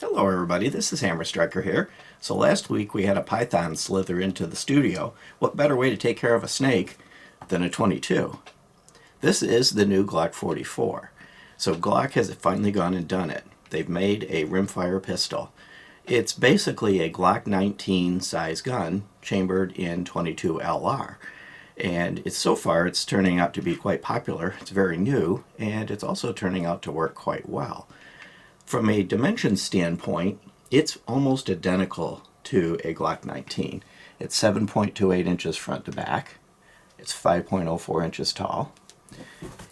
Hello everybody, this is Hammer Striker here. So last week we had a python slither into the studio. What better way to take care of a snake than a 22? This is the new Glock 44. So Glock has finally gone and done it. They've made a rimfire pistol. It's basically a Glock 19 size gun chambered in 22 LR. And so far it's turning out to be quite popular. It's very new, and it's also turning out to work quite well. From a dimension standpoint, it's almost identical to a Glock 19. It's 7.28 inches front to back. It's 5.04 inches tall.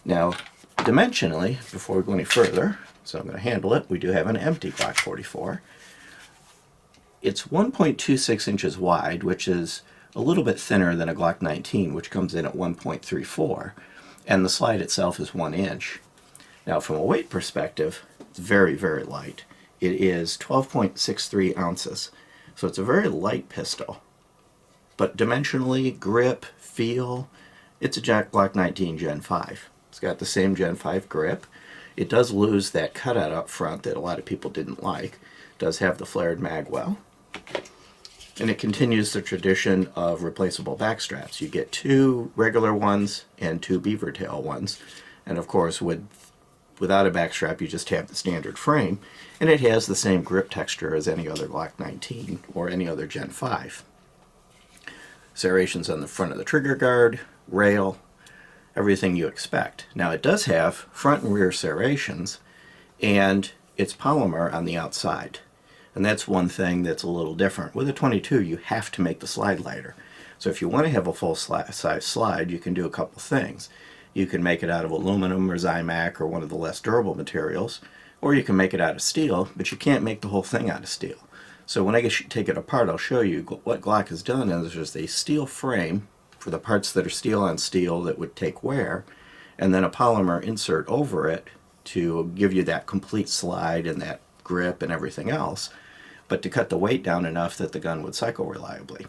Now, dimensionally, before we go any further, so I'm going to handle it, we do have an empty Glock 44. It's 1.26 inches wide, which is a little bit thinner than a Glock 19, which comes in at 1.34, and the slide itself is 1 inch. Now, from a weight perspective, it's very, very light. It is 12.63 ounces, so it's a very light pistol. But dimensionally, grip, feel, it's a Glock 19 Gen 5. It's got the same Gen 5 grip. It does lose that cutout up front that a lot of people didn't like. It does have the flared mag well. And it continues the tradition of replaceable back straps. You get 2 regular ones and 2 beaver tail ones. And of course, without a back strap, you just have the standard frame, and it has the same grip texture as any other Glock 19 or any other Gen 5. Serrations on the front of the trigger guard, rail, everything you expect. Now it does have front and rear serrations, and it's polymer on the outside. And that's one thing that's a little different. With a 22, you have to make the slide lighter. So if you want to have a full-size slide, you can do a couple things. You can make it out of aluminum or Zymac or one of the less durable materials, or you can make it out of steel, but you can't make the whole thing out of steel. So when I take it apart, I'll show you what Glock has done is there's a steel frame for the parts that are steel on steel that would take wear, and then a polymer insert over it to give you that complete slide and that grip and everything else, but to cut the weight down enough that the gun would cycle reliably.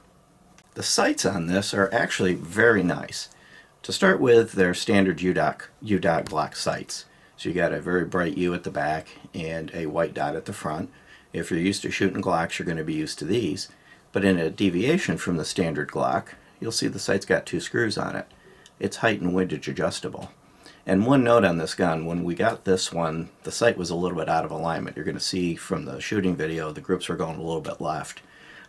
The sights on this are actually very nice. To start with, they're standard U-dot Glock sights. So you got a very bright U at the back and a white dot at the front. If you're used to shooting Glocks, you're going to be used to these. But in a deviation from the standard Glock, you'll see the sight's got 2 screws on it. It's height and windage adjustable. And one note on this gun, when we got this one, the sight was a little bit out of alignment. You're going to see from the shooting video, the groups were going a little bit left.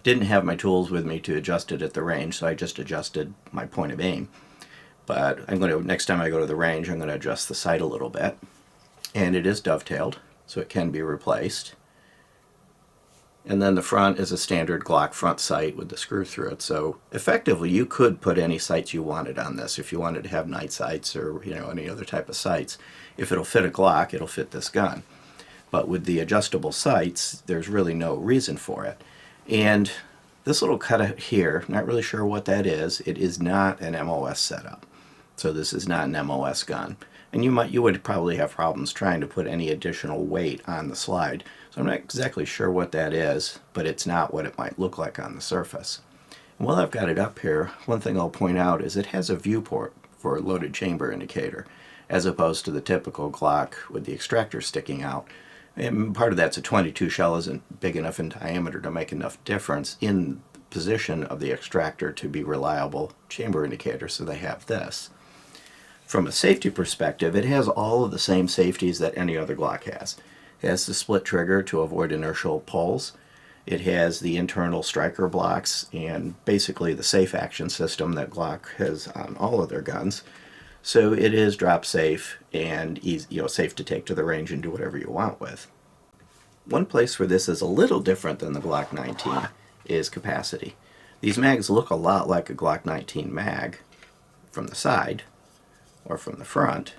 Didn't have my tools with me to adjust it at the range, so I just adjusted my point of aim. But next time I go to the range, I'm going to adjust the sight a little bit. And it is dovetailed, so it can be replaced. And then the front is a standard Glock front sight with the screw through it. So effectively, you could put any sights you wanted on this. If you wanted to have night sights or any other type of sights, if it'll fit a Glock, it'll fit this gun. But with the adjustable sights, there's really no reason for it. And this little cutout here, not really sure what that is. It is not an MOS setup. So this is not an MOS gun. And you would probably have problems trying to put any additional weight on the slide. So I'm not exactly sure what that is, but it's not what it might look like on the surface. And while I've got it up here, one thing I'll point out is it has a viewport for a loaded chamber indicator, as opposed to the typical Glock with the extractor sticking out. And part of that's a 22 shell isn't big enough in diameter to make enough difference in the position of the extractor to be reliable chamber indicator, so they have this. From a safety perspective, it has all of the same safeties that any other Glock has. It has the split trigger to avoid inertial pulls. It has the internal striker blocks and basically the safe action system that Glock has on all of their guns. So it is drop safe and easy, safe to take to the range and do whatever you want with. One place where this is a little different than the Glock 19 is capacity. These mags look a lot like a Glock 19 mag from the side or from the front,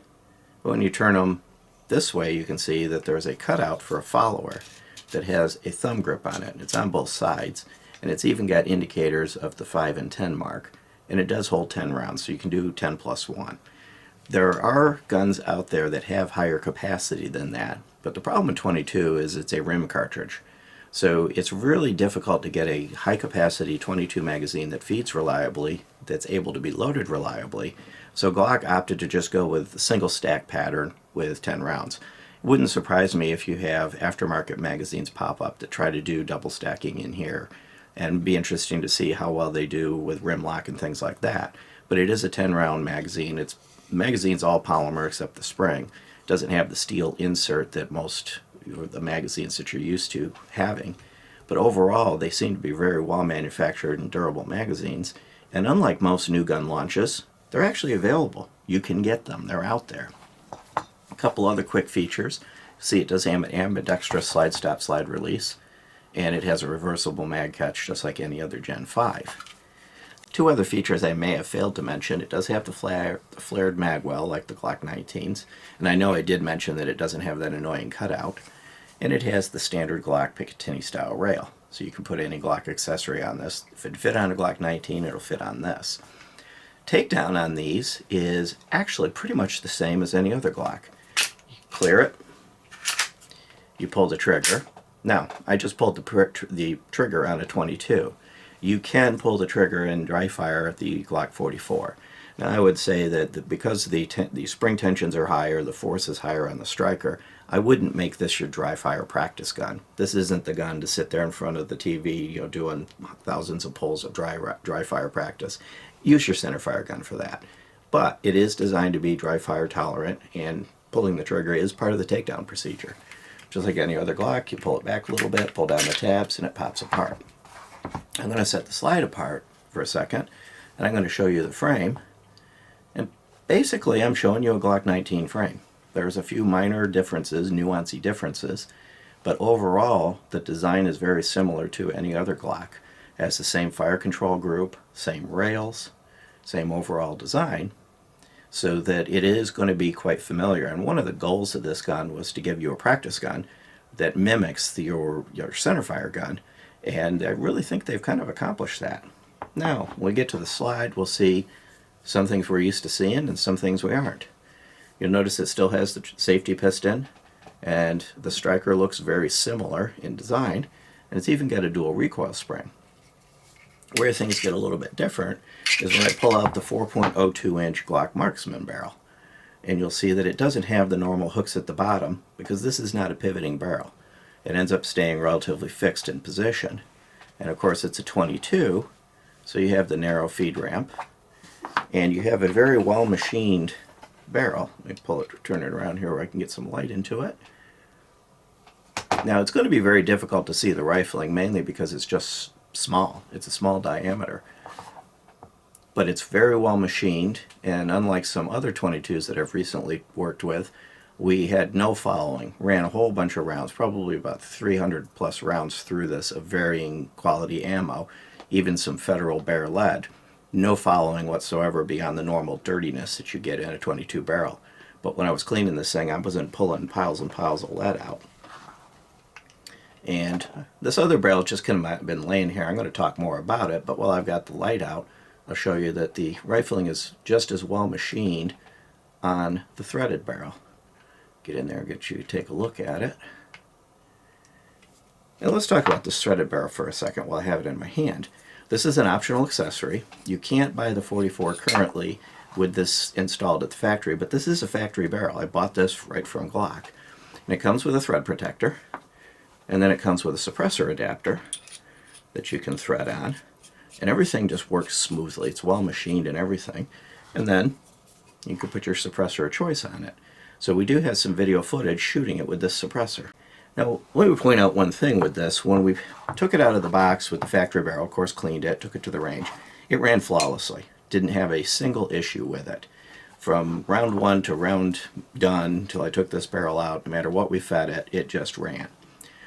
but when you turn them this way, you can see that there's a cutout for a follower that has a thumb grip on it. It's on both sides, and it's even got indicators of the 5 and 10 mark, and it does hold 10 rounds, so you can do 10 plus 1. There are guns out there that have higher capacity than that, but the problem with 22 is it's a rim cartridge. So it's really difficult to get a high capacity 22 magazine that feeds reliably, that's able to be loaded reliably. So Glock opted to just go with the single stack pattern with 10 rounds. Wouldn't surprise me if you have aftermarket magazines pop up that try to do double stacking in here, and be interesting to see how well they do with rim lock and things like that. But it is a 10-round magazine. The magazine's all polymer except the spring. It doesn't have the steel insert that most the magazines that you're used to having. But overall, they seem to be very well manufactured and durable magazines. And unlike most new gun launches, they're actually available. You can get them. They're out there. A couple other quick features. See, it does have an ambidextrous slide stop slide release, and it has a reversible mag catch just like any other Gen 5. Two other features I may have failed to mention. It does have the flared mag well like the Glock 19s, and I know I did mention that it doesn't have that annoying cutout, and it has the standard Glock Picatinny style rail, so you can put any Glock accessory on this. If it fit on a Glock 19, it'll fit on this. Takedown on these is actually pretty much the same as any other Glock. You clear it, you pull the trigger. Now, I just pulled the trigger on a 22. You can pull the trigger and dry fire the Glock 44. Now, I would say that because the spring tensions are higher, the force is higher on the striker, I wouldn't make this your dry fire practice gun. This isn't the gun to sit there in front of the TV, doing thousands of pulls of dry fire practice. Use your center fire gun for that. But it is designed to be dry fire tolerant, and pulling the trigger is part of the takedown procedure. Just like any other Glock, you pull it back a little bit, pull down the tabs, and it pops apart. I'm going to set the slide apart for a second, and I'm going to show you the frame. And basically, I'm showing you a Glock 19 frame. There's a few minor differences, nuancy differences, but overall, the design is very similar to any other Glock. It has the same fire control group, same rails, same overall design, so that it is going to be quite familiar. And one of the goals of this gun was to give you a practice gun that mimics your centerfire gun, and I really think they've kind of accomplished that. Now, when we get to the slide, we'll see some things we're used to seeing and some things we aren't. You'll notice it still has the safety piston, and the striker looks very similar in design, and it's even got a dual recoil spring. Where things get a little bit different is when I pull out the 4.02-inch Glock Marksman barrel. And you'll see that it doesn't have the normal hooks at the bottom because this is not a pivoting barrel. It ends up staying relatively fixed in position. And of course it's a 22, so you have the narrow feed ramp. And you have a very well machined barrel. Let me pull it, turn it around here where I can get some light into it. Now it's going to be very difficult to see the rifling, mainly because it's just small. It's a small diameter. But it's very well machined, and unlike some other 22s that I've recently worked with, we had no following. Ran a whole bunch of rounds, probably about 300 plus rounds through this of varying quality ammo, even some Federal bare lead. No following whatsoever beyond the normal dirtiness that you get in a 22 barrel. But when I was cleaning this thing, I wasn't pulling piles and piles of lead out. And this other barrel just kind of been laying here. I'm going to talk more about it, but while I've got the light out, I'll show you that the rifling is just as well machined on the threaded barrel. Get in there and get you to take a look at it. Now let's talk about this threaded barrel for a second while I have it in my hand. This is an optional accessory. You can't buy the 44 currently with this installed at the factory, but this is a factory barrel. I bought this right from Glock. And it comes with a thread protector, and then it comes with a suppressor adapter that you can thread on. And everything just works smoothly. It's well machined and everything. And then you can put your suppressor of choice on it. So we do have some video footage shooting it with this suppressor. Now, let me point out one thing with this. When we took it out of the box with the factory barrel, of course cleaned it, took it to the range, it ran flawlessly. Didn't have a single issue with it. From round one to round done till I took this barrel out, no matter what we fed it, it just ran.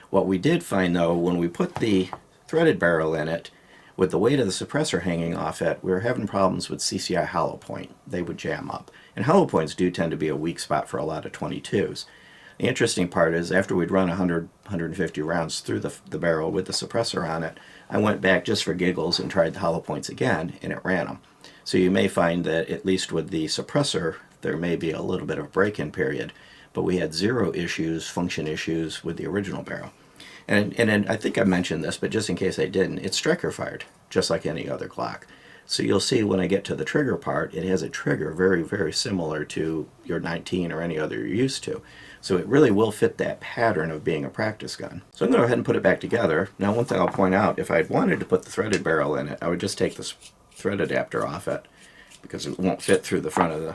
What we did find though, when we put the threaded barrel in it, with the weight of the suppressor hanging off it, we were having problems with CCI hollow point. They would jam up. And hollow points do tend to be a weak spot for a lot of 22s. The interesting part is after we'd run 100, 150 rounds through the barrel with the suppressor on it, I went back just for giggles and tried the hollow points again, and it ran them. So you may find that at least with the suppressor, there may be a little bit of a break-in period, but we had zero issues, function issues with the original barrel. And I think I mentioned this, but just in case I didn't, it's striker fired, just like any other Glock. So you'll see when I get to the trigger part, it has a trigger very, very similar to your 19 or any other you're used to. So it really will fit that pattern of being a practice gun. So I'm going to go ahead and put it back together. Now one thing I'll point out, if I wanted to put the threaded barrel in it, I would just take this thread adapter off it because it won't fit through the front of the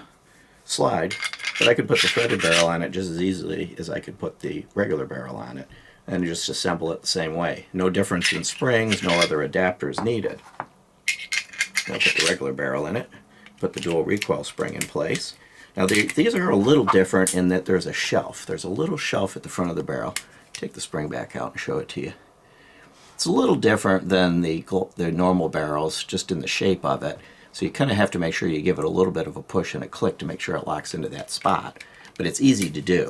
slide. But I could put the threaded barrel on it just as easily as I could put the regular barrel on it and just assemble it the same way. No difference in springs, no other adapters needed. I'll put the regular barrel in it, put the dual recoil spring in place. Now these are a little different in that there's a shelf. There's a little shelf at the front of the barrel. Take the spring back out and show it to you. It's a little different than the normal barrels, just in the shape of it. So you kind of have to make sure you give it a little bit of a push and a click to make sure it locks into that spot. But it's easy to do,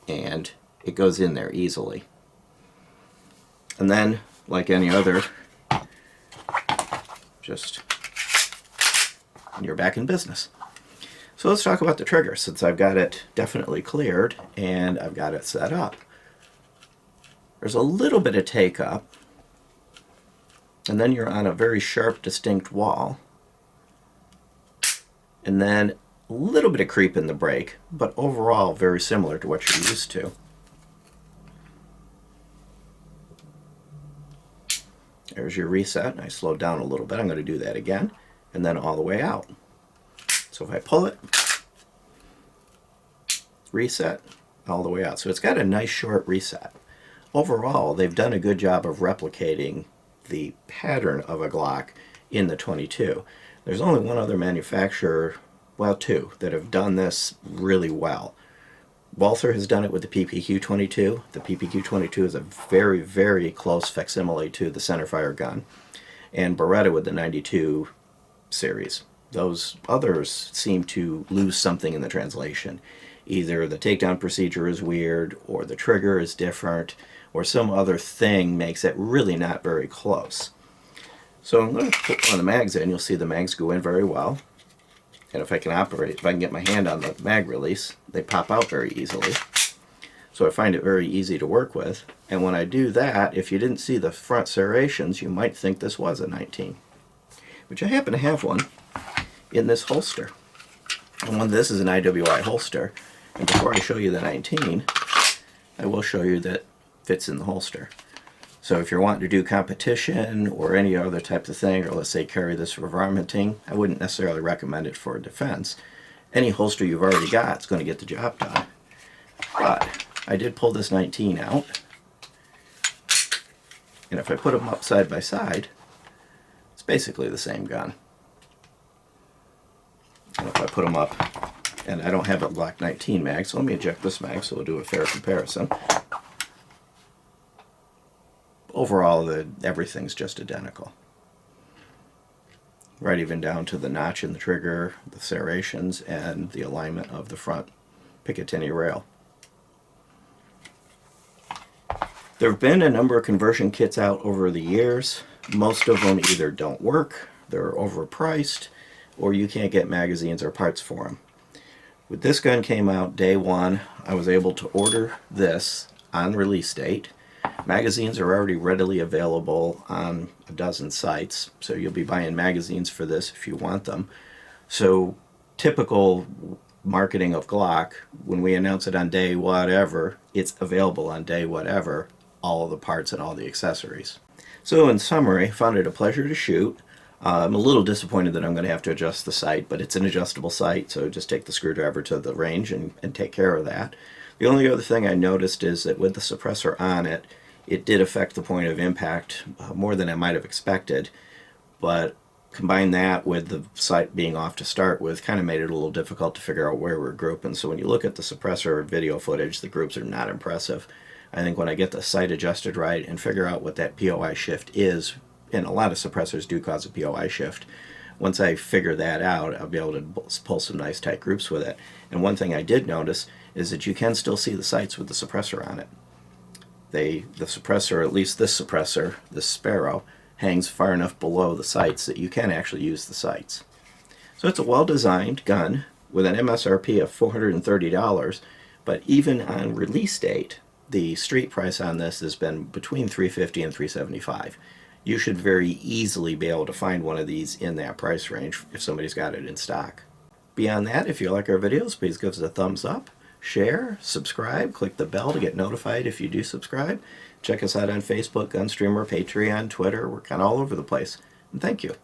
and it goes in there easily. And then, like any other, just, and you're back in business. So let's talk about the trigger, since I've got it definitely cleared and I've got it set up. There's a little bit of take up, and then you're on a very sharp, distinct wall, and then a little bit of creep in the brake, but overall very similar to what you're used to. There's your reset, and I slowed down a little bit. I'm going to do that again, and then all the way out. So if I pull it, reset, all the way out. So it's got a nice short reset. Overall, they've done a good job of replicating the pattern of a Glock in the 22. There's only one other manufacturer, well, two, that have done this really well. Walther has done it with the PPQ-22. The PPQ-22 is a very, very close facsimile to the centerfire gun. And Beretta with the 92 series. Those others seem to lose something in the translation. Either the takedown procedure is weird, or the trigger is different, or some other thing makes it really not very close. So I'm going to put one of the mags in. You'll see the mags go in very well. And if I can get my hand on the mag release, they pop out very easily. So I find it very easy to work with. And when I do that, if you didn't see the front serrations, you might think this was a 19. Which I happen to have one in this holster. And this is an IWI holster. And before I show you the 19, I will show you that it fits in the holster. So if you're wanting to do competition or any other type of thing, or let's say carry this for varminting, I wouldn't necessarily recommend it for defense. Any holster you've already got is going to get the job done. But I did pull this 19 out, and if I put them up side by side, it's basically the same gun. And if I put them up, and I don't have a Glock 19 mag, so let me eject this mag so we'll do a fair comparison. Overall, everything's just identical. Right even down to the notch in the trigger, the serrations, and the alignment of the front Picatinny rail. There have been a number of conversion kits out over the years. Most of them either don't work, they're overpriced, or you can't get magazines or parts for them. When this gun came out day one, I was able to order this on release date. Magazines are already readily available on a dozen sites, so you'll be buying magazines for this if you want them. So typical marketing of Glock, when we announce it on day whatever, it's available on day whatever, all of the parts and all the accessories. So in summary, found it a pleasure to shoot. I'm a little disappointed that I'm going to have to adjust the sight, but it's an adjustable sight, so just take the screwdriver to the range and take care of that. The only other thing I noticed is that with the suppressor on it, it did affect the point of impact more than I might have expected, but combine that with the sight being off to start with kind of made it a little difficult to figure out where we're grouping. So when you look at the suppressor video footage, the groups are not impressive. I think when I get the sight adjusted right and figure out what that POI shift is, and a lot of suppressors do cause a POI shift, once I figure that out, I'll be able to pull some nice tight groups with it. And one thing I did notice is that you can still see the sights with the suppressor on it. The suppressor, at least this suppressor, this Sparrow, hangs far enough below the sights that you can actually use the sights. So it's a well-designed gun with an MSRP of $430, but even on release date, the street price on this has been between $350 and $375. You should very easily be able to find one of these in that price range if somebody's got it in stock. Beyond that, if you like our videos, please give us a thumbs up, share, subscribe, click the bell to get notified if you do subscribe. Check us out on Facebook, Gunstreamer, Patreon, Twitter. We're kind of all over the place. And thank you.